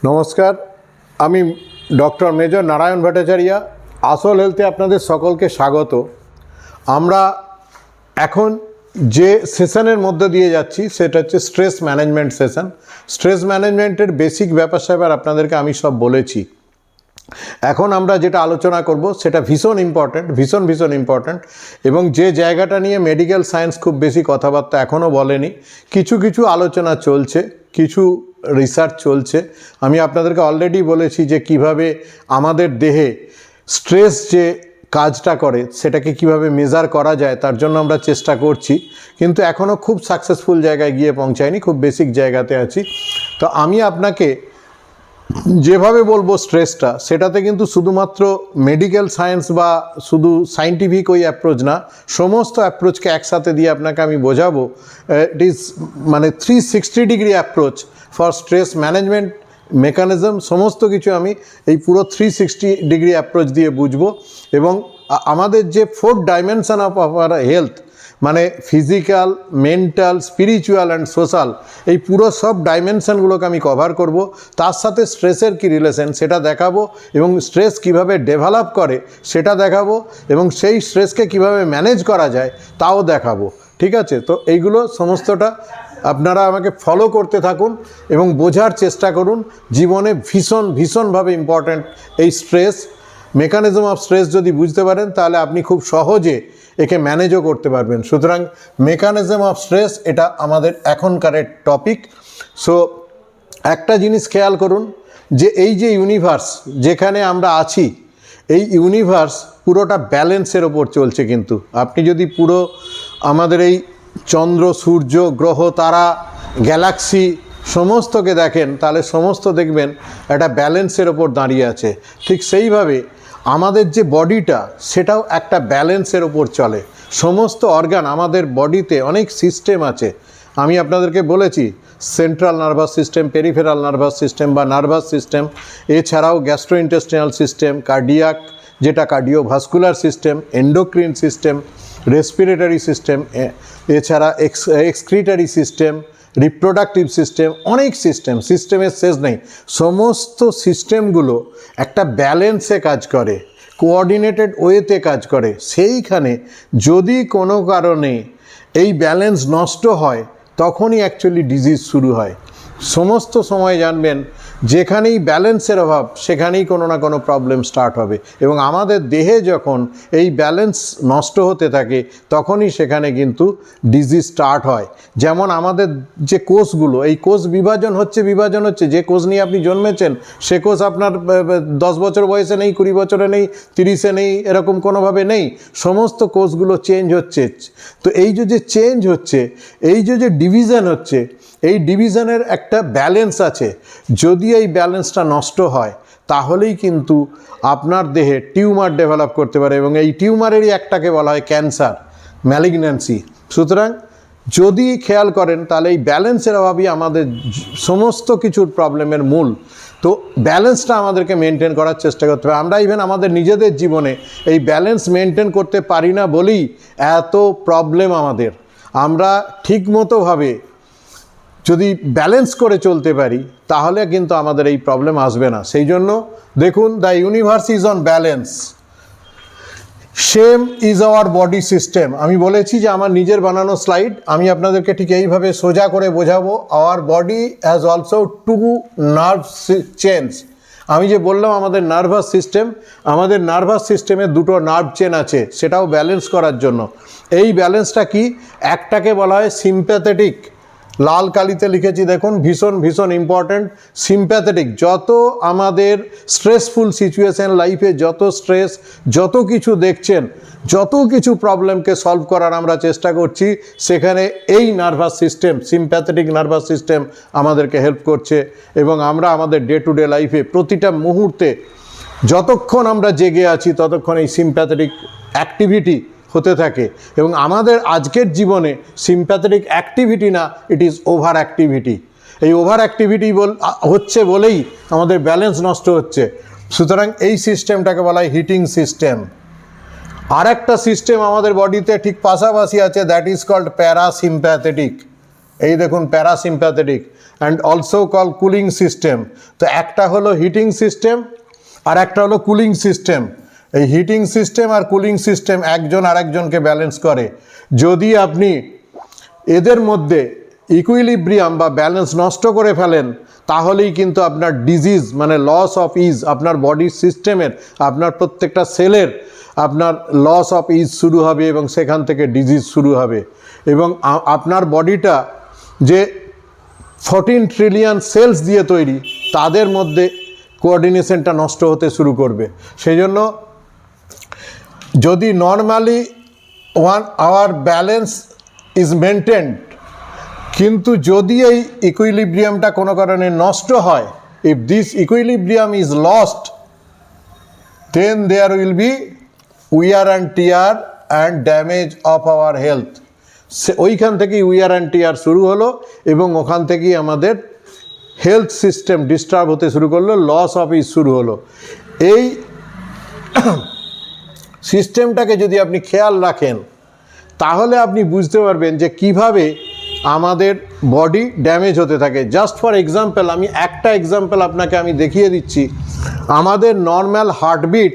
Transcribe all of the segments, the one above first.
নমস্কার, আমি doctor major Narayan Bhattacharya. আসল হেলথে আপনাদের সকলকে স্বাগত। আমরা এখন যে সেশনের মধ্যে দিয়ে যাচ্ছি সেটা হচ্ছে স্ট্রেস ম্যানেজমেন্ট সেশন। স্ট্রেস ম্যানেজমেন্টের বেসিক ব্যাপার স্যাপার আপনাদেরকে আমি সব বলেছি। এখন আমরা যেটা আলোচনা করব সেটা ভীষণ ইম্পর্ট্যান্ট এবং যে জায়গাটা নিয়ে মেডিকেল সায়েন্স খুব বেশি কথাবার্তা এখনও বলেনি, কিছু আলোচনা চলছে, কিছু রিসার্চ চলছে। আমি আপনাদেরকে অলরেডি বলেছি যে কিভাবে আমাদের দেহে স্ট্রেস যে কাজটা করে সেটাকে কিভাবে মেজার করা যায়, তার জন্য আমরা চেষ্টা করছি, কিন্তু এখনও খুব সাকসেসফুল জায়গায় গিয়ে পৌঁছায়নি, খুব বেসিক জায়গাতে আছি। তো আমি আপনাকে যেভাবে বলবো স্ট্রেসটা, সেটাতে কিন্তু শুধুমাত্র মেডিকেল সায়েন্স বা শুধু সায়েন্টিফিক ওই অ্যাপ্রোচ না, সমস্ত অ্যাপ্রোচকে একসাথে দিয়ে আপনাকে আমি বোঝাবো। ইট ইজ মানে 360 degree approach for stress management mechanism. সমস্ত কিছু আমি এই পুরো 360 ডিগ্রি অ্যাপ্রোচ দিয়ে বুঝবো এবং আমাদের যে 4 ডাইমেনশন অফ আওয়ার হেলথ, মানে physical, mental, spiritual and social, এই পুরো সব ডাইমেনশনগুলোকে আমি কভার করব। তার সাথে স্ট্রেসের কী রিলেশন সেটা দেখাবো এবং স্ট্রেস কিভাবে ডেভেলপ করে সেটা দেখাবো এবং সেই স্ট্রেসকে কিভাবে ম্যানেজ করা যায় তাও দেখাবো। ঠিক আছে? তো এইগুলো সমস্তটা আপনারা আমাকে ফলো করতে থাকুন এবং বোঝার চেষ্টা করুন। জীবনে ভীষণভাবে ইম্পর্ট্যান্ট এই স্ট্রেস মেকানিজম অফ স্ট্রেস। যদি বুঝতে পারেন তাহলে আপনি খুব সহজে একে ম্যানেজও করতে পারবেন। সুতরাং মেকানিজম অফ স্ট্রেস এটা আমাদের এখনকারের টপিক। সো একটা জিনিস খেয়াল করুন যে এই যে ইউনিভার্স যেখানে আমরা আছি, এই ইউনিভার্স পুরোটা ব্যালেন্সের ওপর চলছে। কিন্তু আপনি যদি পুরো আমাদের এই চন্দ্র, সূর্য, গ্রহ, তারা, গ্যালাক্সি সমস্তকে দেখেন, তাহলে সমস্ত দেখবেন একটা ব্যালেন্সের ওপর দাঁড়িয়ে আছে। ঠিক সেইভাবে আমাদের যে বডিটা, সেটাও একটা ব্যালেন্সের ওপর চলে। সমস্ত অর্গান, আমাদের বডিতে অনেক সিস্টেম আছে। আমি আপনাদেরকে বলেছি central nervous system, peripheral nervous system বা নার্ভাস সিস্টেম, এছাড়াও গ্যাস্ট্রোইন্টেস্টিনাল সিস্টেম, কার্ডিয়াক যেটা cardiovascular system, endocrine system, respiratory system, এছাড়া এক্সক্রিটারি সিস্টেম, রিপ্রোডাক্টিভ সিস্টেম, অনেক সিস্টেমের শেষ নেই। সমস্ত সিস্টেমগুলো একটা ব্যালেন্সে কাজ করে, কোঅর্ডিনেটেড ওয়েতে কাজ করে। সেইখানে যদি কোনো কারণে এই ব্যালেন্স নষ্ট হয়, তখনই অ্যাকচুয়ালি ডিজিজ শুরু হয়। সমস্ত সময় জানবেন যেখানেই ব্যালেন্সের অভাব, সেখানেই কোনো না কোনো প্রবলেম স্টার্ট হবে এবং আমাদের দেহে যখন এই ব্যালেন্স নষ্ট হতে থাকে, তখনই সেখানে কিন্তু ডিজিজ স্টার্ট হয়। যেমন আমাদের যে কোষগুলো, এই কোষ বিভাজন হচ্ছে, যে কোষ নিয়ে আপনি জন্মেছেন সে কোষ আপনার 10 বছর বয়সে নেই, 20 বছরে নেই, 30-এ নেই, এরকম কোনোভাবে নেই। সমস্ত কোষগুলো চেঞ্জ হচ্ছে। তো এই যে চেঞ্জ হচ্ছে, এই যে ডিভিশন হচ্ছে, এই ডিভিশনের একটা ব্যালেন্স আছে। যদি এই ব্যালেন্সটা নষ্ট হয়, তাহলেই কিন্তু আপনার দেহে টিউমার ডেভেলপ করতে পারে এবং এই টিউমারেরই একটাকে বলা হয় ক্যান্সার, ম্যালিগন্যান্সি। সুতরাং যদি খেয়াল করেন, তাহলে এই ব্যালেন্সের অভাবই আমাদের সমস্ত কিছুর প্রবলেমের মূল। তো ব্যালেন্সটা আমাদেরকে মেনটেন করার চেষ্টা করতে হবে। আমরা ইভেন আমাদের নিজেদের জীবনে এই ব্যালেন্স মেনটেন করতে পারি না বলেই এত প্রবলেম আমাদের। আমরা ঠিকমতোভাবে যদি ব্যালেন্স করে চলতে পারি, তাহলে কিন্তু আমাদের এই প্রবলেম আসবে না। সেই জন্য দেখুন, the universe is on balance, same is our body system. আমি বলেছি যে আমার নিজের বানানো স্লাইড, আমি আপনাদেরকে ঠিক এইভাবে সোজা করে বোঝাবো। Our body has also 2 nerve chains. আমি যে বললাম আমাদের নার্ভাস সিস্টেম, আমাদের নার্ভাস সিস্টেমে 2টো নার্ভ চেন আছে, সেটাও ব্যালেন্স করার জন্য। এই ব্যালেন্সটা কি? একটাকে বলা হয় সিম্প্যাথেটিক, লাল কালিতে লিখেছি দেখুন, ভীষণ ইম্পর্ট্যান্ট। সিম্প্যাথেটিক, যত আমাদের স্ট্রেসফুল সিচুয়েশন লাইফে, যত স্ট্রেস, যত কিছু দেখছেন, যত কিছু প্রবলেমকে সলভ করার আমরা চেষ্টা করছি, সেখানে এই nervous system, sympathetic nervous system আমাদেরকে হেল্প করছে এবং আমরা আমাদের ডে টু ডে লাইফে প্রতিটা মুহূর্তে যতক্ষণ আমরা জেগে আছি, ততক্ষণ এই সিম্প্যাথেটিক অ্যাক্টিভিটি হতে থাকে এবং আমাদের আজকের জীবনে সিম্প্যাথেটিক অ্যাক্টিভিটি না, ইট ইজ ওভার অ্যাক্টিভিটি। এই ওভার অ্যাক্টিভিটি হচ্ছে বলেই আমাদের ব্যালেন্স নষ্ট হচ্ছে। সুতরাং এই সিস্টেমটাকে বলা হয় হিটিং সিস্টেম। আর একটা সিস্টেম আমাদের বডিতে ঠিক পাশাপাশি আছে, দ্যাট ইজ কল্ড প্যারাসিম্প্যাথেটিক। এই দেখুন parasympathetic, and also call cooling system. তো একটা হলো হিটিং সিস্টেম আর একটা হলো কুলিং সিস্টেম। এই হিটিং সিস্টেম আর কুলিং সিস্টেম একজন আরেকজনকে ব্যালেন্স করে। যদি আপনি এদের মধ্যে ইকুইলিব্রিয়াম বা ব্যালেন্স নষ্ট করে ফেলেন তাহলেই কিন্তু আপনার ডিজিজ মানে লস অফ ইজ, আপনার বডির সিস্টেমের, আপনার প্রত্যেকটা সেলের আপনার লস অফ ইজ শুরু হবে এবং সেখান থেকে ডিজিজ শুরু হবে। এবং আপনার বডিটা যে 14 ট্রিলিয়ন সেলস দিয়ে তৈরি, তাদের মধ্যে কোঅর্ডিনেশনটা নষ্ট হতে শুরু করবে। সেই জন্য যদি normally our balance is maintained, কিন্তু যদি এই ইকুইলিব্রিয়ামটা কোনো কারণে নষ্ট হয়, if this equilibrium is lost, then there will be wear and tear and damage of our health. ওইখান থেকেই উইয়ার অ্যান্ড টিয়ার শুরু হলো এবং ওখান থেকেই আমাদের হেলথ সিস্টেম ডিস্টার্ব হতে শুরু করলো, লস অফ ইজ শুরু হলো। এই সিস্টেমটাকে যদি আপনি খেয়াল রাখেন তাহলে আপনি বুঝতে পারবেন যে কিভাবে আমাদের বডি ড্যামেজ হতে থাকে। জাস্ট ফর এক্সাম্পল, আমি একটা এক্সাম্পল আপনাকে আমি দেখিয়ে দিচ্ছি। আমাদের নর্মাল হার্টবিট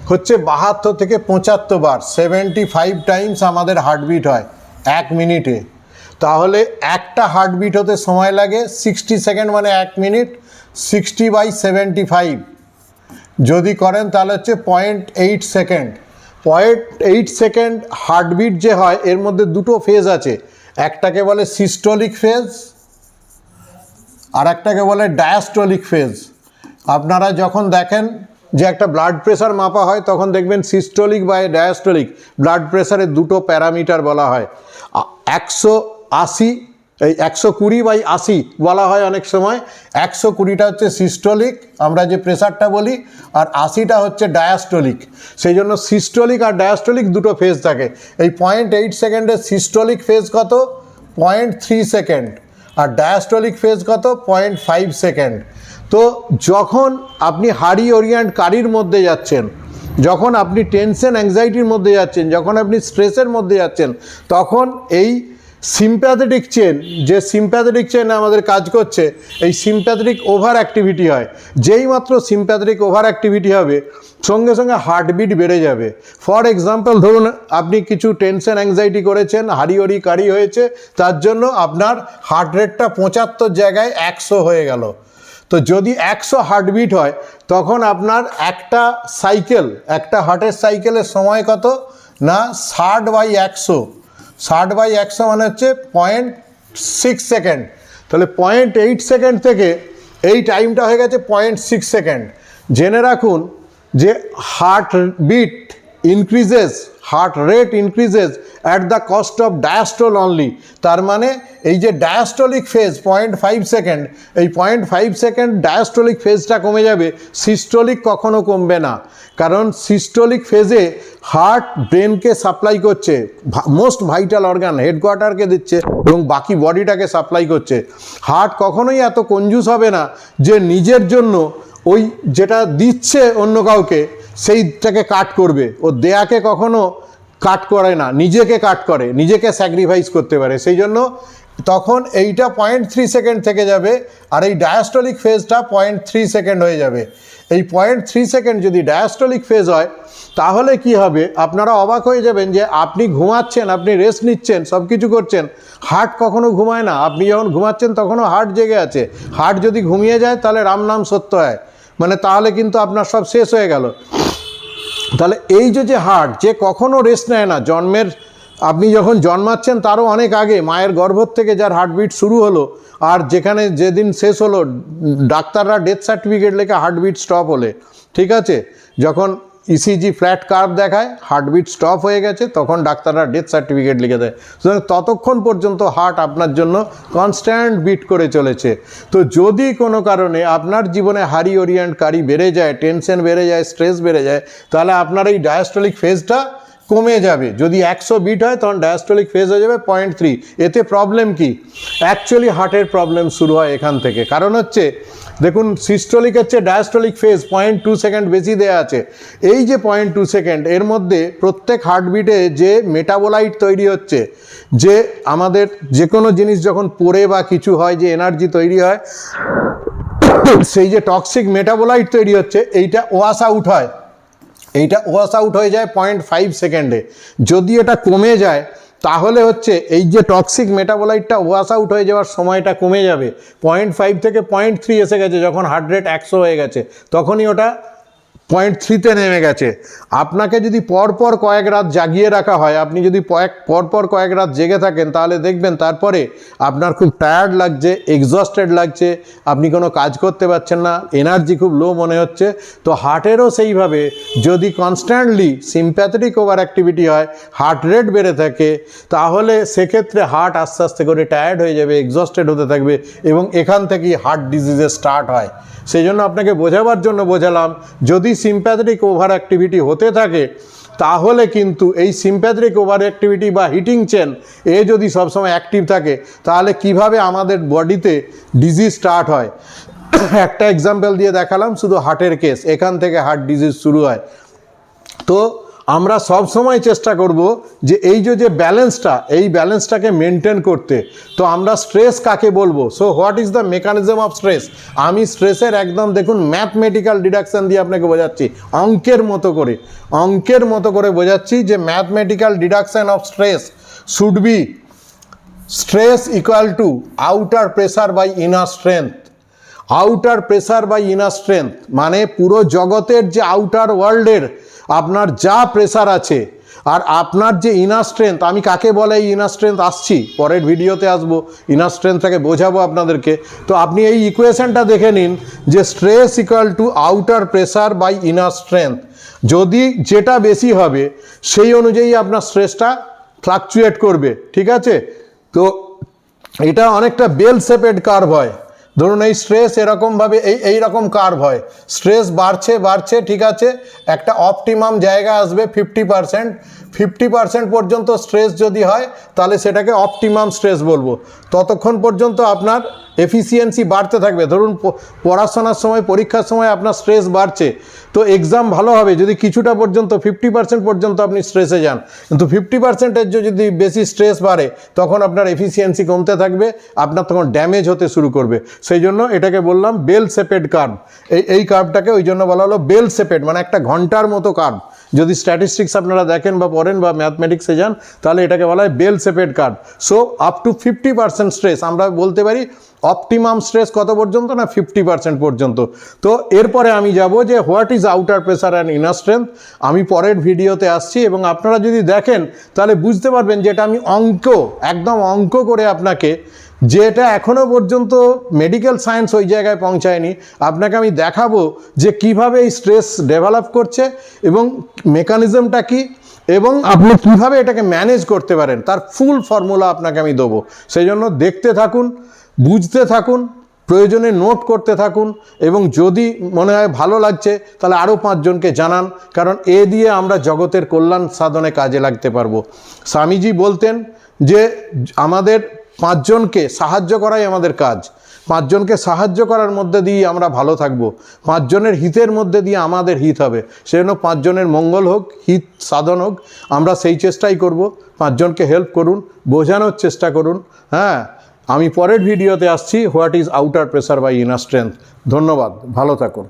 হচ্ছে 72 থেকে 75 বার, 75 টাইমস আমাদের হার্টবিট হয় 1 মিনিটে। তাহলে একটা হার্টবিট হতে সময় লাগে 60 সেকেন্ড, মানে 1 মিনিট। 60/75 যদি করেন তাহলে হচ্ছে 0.8 সেকেন্ড। 0.8 সেকেন্ড হার্টবিট যে হয়, এর মধ্যে দুটো ফেজ আছে, একটাকে বলে সিস্টোলিক ফেজ আর একটাকে বলে ডায়াস্টোলিক ফেজ। আপনারা যখন দেখেন যে একটা ব্লাড প্রেশার মাপা হয় তখন দেখবেন সিস্টোলিক বা ডায়াস্টোলিক ব্লাড প্রেশারের দুটো প্যারামিটার বলা হয়। 180 এই 120/80 বলা হয় অনেক সময়। 120টা হচ্ছে সিস্টোলিক, আমরা যে প্রেশারটা বলি, আর 80টা হচ্ছে ডায়াস্টোলিক। সেই জন্য সিস্টোলিক আর ডায়াস্টোলিক দুটো ফেজ থাকে। এই 0.8 সেকেন্ডের সিস্টোলিক ফেজ কত? 0.3 সেকেন্ড। আর ডায়াস্টোলিক ফেজ কত? 0.5 সেকেন্ড। তো যখন আপনি হারি ওরিয়েন্ট কারির মধ্যে যাচ্ছেন, যখন আপনি টেনশন অ্যাংজাইটির মধ্যে যাচ্ছেন, যখন আপনি স্ট্রেসের মধ্যে যাচ্ছেন, তখন এই সিম্প্যাথেটিক চেন, যে সিম্প্যাথেটিক চেন আমাদের কাজ করছে, এই সিম্প্যাথেটিক ওভার অ্যাক্টিভিটি হয়। যেই মাত্র সিম্প্যাথেটিক ওভার অ্যাক্টিভিটি হবে সঙ্গে সঙ্গে হার্টবিট বেড়ে যাবে। ফর এক্সাম্পল, ধরুন আপনি কিছু টেনশন অ্যাংজাইটি করেছেন, হারিওরি কারি হয়েছে, তার জন্য আপনার হার্ট রেটটা 75 জায়গায় 100 হয়ে গেল। তো যদি 100 হার্টবিট হয় তখন আপনার একটা সাইকেল, একটা হার্টের সাইকেলের সময় কত না 60/100। 60/100 মানে হচ্ছে 0.6 সেকেন্ড। তাহলে 0.8 সেকেন্ড থেকে এই টাইমটা হয়ে গেছে 0.6 সেকেন্ড। জেনে রাখুন যে heart beat increases, heart rate increases at the cost of diastole only. তার মানে এই যে ডায়াস্টোলিক ফেজ 0.5 সেকেন্ড, এই 0.5 সেকেন্ড ডায়াস্টোলিক ফেজটা কমে যাবে, সিস্টোলিক কখনো কমবে না। কারণ সিস্টোলিক ফেজে হার্ট ব্রেনকে সাপ্লাই করছে, মোস্ট ভাইটাল অর্গান হেডকোয়ার্টারকে দিচ্ছে এবং বাকি বডিটাকে সাপ্লাই করছে। হার্ট কখনোই এত কনজুস হবে না যে নিজের জন্য ওই যেটা দিচ্ছে অন্য কাউকে সেইটাকে কাট করবে। ও দেয়াকে কখনো কাট করে না, নিজেকে কাট করে, নিজেকে স্যাক্রিফাইস করতে পারে। সেই জন্য তখন এইটা 0.3 সেকেন্ড থেকে যাবে আর এই ডায়াস্টোলিক ফেজটা 0.3 সেকেন্ড হয়ে যাবে। এই 0.3 সেকেন্ড যদি ডায়াস্টোলিক ফেজ হয় তাহলে কি হবে, আপনারা অবাক হয়ে যাবেন যে আপনি ঘুমাচ্ছেন, আপনি রেস্ট নিচ্ছেন, সব কিছু করছেন, হার্ট কখনো ঘুমায় না। আপনি যখন ঘুমাচ্ছেন তখনও হার্ট জেগে আছে। হার্ট যদি ঘুমিয়ে যায় তাহলে রাম নাম সত্য হয়, মানে তাহলে কিন্তু আপনার সব শেষ হয়ে গেল। তাহলে এই যে হার্ট যে কখনো রেস্ট নেয় না, জন্মের আপনি যখন জন্মাচ্ছেন তারও অনেক আগে মায়ের গর্ভ থেকে যার হার্টবিট শুরু হলো আর যেখানে যেদিন শেষ হলো ডাক্তাররা ডেথ সার্টিফিকেট লেখে হার্টবিট স্টপ হলে, ঠিক আছে, যখন ইসিজি ফ্ল্যাট কার্ভ দেখায় হার্টবিট স্টপ হয়ে গেছে তখন ডাক্তাররা ডেথ সার্টিফিকেট লিখে দেয়। সুতরাং ততক্ষণ পর্যন্ত হার্ট আপনার জন্য কনস্ট্যান্ট বিট করে চলেছে। তো যদি কোনো কারণে আপনার জীবনে হারি ওরিয়েন্ট কারি বেড়ে যায়, টেনশন বেড়ে যায়, স্ট্রেস বেড়ে যায়, তাহলে আপনার এই ডায়াস্টোলিক ফেজটা কমে যাবে। যদি 100 বিট হয় তখন ডায়াস্টলিক ফেজ হয়ে যাবে 0.3। এতে প্রবলেম কি? অ্যাকচুয়ালি হার্টের প্রবলেম শুরু হয় এখান থেকে। কারণ হচ্ছে দেখুন, সিস্টোলিকের চেয়ে ডায়াস্টলিক ফেজ 0.2 সেকেন্ড বেশি দেওয়া আছে। এই যে 0.2 সেকেন্ড, এর মধ্যে প্রত্যেক হার্টবিটে যে মেটাবোলাইট তৈরি হচ্ছে, যে আমাদের যে কোনো জিনিস যখন পড়ে বা কিছু হয় যে এনার্জি তৈরি হয়, সেই যে টক্সিক মেটাবোলাইট তৈরি হচ্ছে, এইটা ওয়াশ আউট হয়। এইটা ওয়াশ আউট হয়ে যায় 0.5 সেকেন্ডে। যদি এটা কমে যায় তাহলে হচ্ছে এই যে টক্সিক মেটাবোলাইটটা ওয়াশ আউট হয়ে যাওয়ার সময়টা কমে যাবে। 0.5 থেকে 0.3 এসে গেছে, যখন হার্ট রেট 100 হয়ে গেছে তখনই ওটা 0.3-তে নেমে গেছে। আপনাকে যদি পরপর কয়েক রাত জাগিয়ে রাখা হয়, আপনি যদি পরপর কয়েক রাত জেগে থাকেন, তাহলে দেখবেন তারপরে আপনার খুব টায়ার্ড লাগছে, এক্সস্টেড লাগছে, আপনি কোনো কাজ করতে পারছেন না, এনার্জি খুব লো মনে হচ্ছে। তো হার্টেরও সেইভাবে যদি কনস্ট্যান্টলি সিম্প্যাথেটিক ওভার অ্যাক্টিভিটি হয়, হার্ট রেট বেড়ে থাকে, তাহলে সেক্ষেত্রে হার্ট আস্তে আস্তে করে টায়ার্ড হয়ে যাবে, এক্সস্টেড হতে থাকবে, এবং এখান থেকেই হার্ট ডিজিজের স্টার্ট হয়। সেই জন্য আপনাকে বোঝাবার জন্য বোঝালাম, যদি সিম্প্যাথেটিক ওভার অ্যাক্টিভিটি হতে থাকে তাহলে কিন্তু এই সিম্প্যাথেটিক ওভার অ্যাক্টিভিটি বা হিটিং চেন যদি সবসময় অ্যাক্টিভ থাকে, তাহলে কিভাবে আমাদের বডিতে ডিজিজ স্টার্ট হয়। একটা এক্সাম্পল দিয়ে দেখালাম, শুধু হার্টের কেস, এখান থেকে হার্ট ডিজিজ শুরু হয়। তো আমরা সব সময় চেষ্টা করব যে এই যে ব্যালেন্সটা, এই ব্যালেন্সটাকে মেনটেন করতে। তো আমরা স্ট্রেস কাকে বলবো? So what is the mechanism of stress? আমি স্ট্রেসের একদম দেখুন ম্যাথমেটিক্যাল ডিডাকশন দিয়ে আপনাকে বোঝাচ্ছি, অঙ্কের মতো করে বোঝাচ্ছি যে mathematical deduction of stress should be stress equal to outer pressure by inner strength. Outer pressure by inner strength মানে পুরো জগতের যে আউটার ওয়ার্ল্ডের আপনার যা প্রেসার আছে, আর আপনার যে ইনার স্ট্রেংথ, আমি কাকে বলে এই ইনার স্ট্রেংথ আসছি, পরের ভিডিওতে আসবো, ইনার স্ট্রেংথটাকে বোঝাবো আপনাদেরকে। তো আপনি এই ইকুয়েশনটা দেখে নিন যে stress equal to outer pressure by inner strength. যদি যেটা বেশি হবে সেই অনুযায়ী আপনার স্ট্রেসটা ফ্লাকচুয়েট করবে, ঠিক আছে? তো এটা অনেকটা বেল শেপেড কার্ভ হয়। ধরুন এই স্ট্রেস এরকমভাবে এই রকম কার্ভ হয়, স্ট্রেস বাড়ছে, ঠিক আছে, একটা অপটিমাম জায়গা আসবে 50% পর্যন্ত স্ট্রেস যদি হয় তাহলে সেটাকে অপটিমাম স্ট্রেস বলবো। ততক্ষণ পর্যন্ত আপনার এফিসিয়েন্সি বাড়তে থাকবে। ধরুন পড়াশোনার সময়, পরীক্ষার সময় আপনার স্ট্রেস বাড়ছে, তো এক্সাম ভালো হবে যদি কিছুটা পর্যন্ত 50% পর্যন্ত আপনি স্ট্রেসে যান। কিন্তু 50%-এর যদি বেশি স্ট্রেস বাড়ে তখন আপনার এফিসিয়েন্সি কমতে থাকবে, আপনার তখন ড্যামেজ হতে শুরু করবে। সেই জন্য এটাকে বললাম বেল শেপেড কার্ভ। এই কার্ভটাকে ওই জন্য বলা হলো বেল শেপেড, মানে একটা ঘন্টার মতো কার্ভ। যদি স্ট্যাটিস্টিক্স আপনারা দেখেন বা পড়েন বা ম্যাথমেটিক্সে যান, তাহলে এটাকে বলা হয় bell shaped curve. So up to 50% stress আমরা বলতে পারি। অপটিমাম স্ট্রেস কত পর্যন্ত? না 50% পর্যন্ত। তো এরপরে আমি যাব যে what is outer pressure and inner strength, আমি পরের ভিডিওতে আসছি, এবং আপনারা যদি দেখেন তাহলে বুঝতে পারবেন যে এটা আমি একদম অঙ্ক করে আপনাকে, যেটা এখনও পর্যন্ত মেডিকেল সায়েন্স ওই জায়গায় পৌঁছায়নি, আপনাকে আমি দেখাবো যে কিভাবে এই স্ট্রেস ডেভেলপ করছে এবং মেকানিজমটা কি, এবং আপনি কীভাবে এটাকে ম্যানেজ করতে পারেন, তার ফুল ফর্মুলা আপনাকে আমি দেবো। সেই জন্য দেখতে থাকুন, বুঝতে থাকুন, প্রয়োজনে নোট করতে থাকুন, এবং যদি মনে হয় ভালো লাগছে তাহলে আরও 5 জনকে জানান, কারণ এ দিয়ে আমরা জগতের কল্যাণ সাধনে কাজে লাগতে পারবো। স্বামীজি বলতেন যে আমাদের 5 জনকে সাহায্য করাই আমাদের কাজ, 5 জনকে সাহায্য করার মধ্যে দিয়ে আমরা ভালো থাকবো, 5 জনের হিতের মধ্যে দিয়ে আমাদের হিত হবে। সেজন্য 5 জনের মঙ্গল হোক, হিত সাধন হোক, আমরা সেই চেষ্টাই করব। 5 জনকে হেল্প করুন, বোঝানোর চেষ্টা করুন। হ্যাঁ, আমি পরের ভিডিওতে আসছি what is outer pressure by inner strength. ধন্যবাদ, ভালো থাকুন।